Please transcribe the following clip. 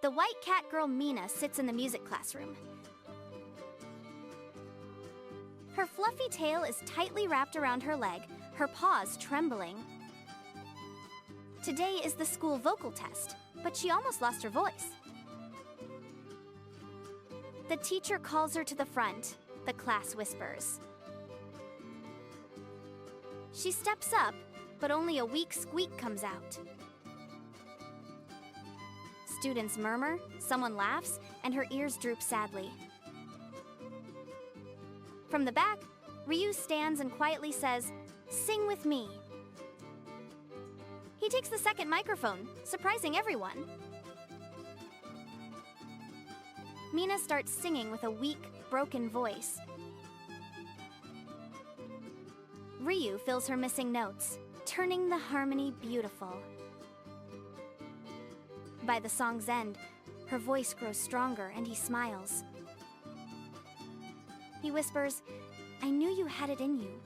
The white cat girl Mina sits in the music classroom. Her fluffy tail is tightly wrapped around her leg, her paws trembling. Today is the school vocal test, but she almost lost her voice. The teacher calls her to the front. The class whispers. She steps up, but only a weak squeak comes out. Students murmur, someone laughs, and her ears droop sadly. From the back, Ryu stands and quietly says, "Sing with me." He takes the second microphone, surprising everyone. Mina starts singing with a weak, broken voice. Ryu fills her missing notes, turning the harmony beautiful. By the song's end, her voice grows stronger and he smiles. He whispers, "I knew you had it in you.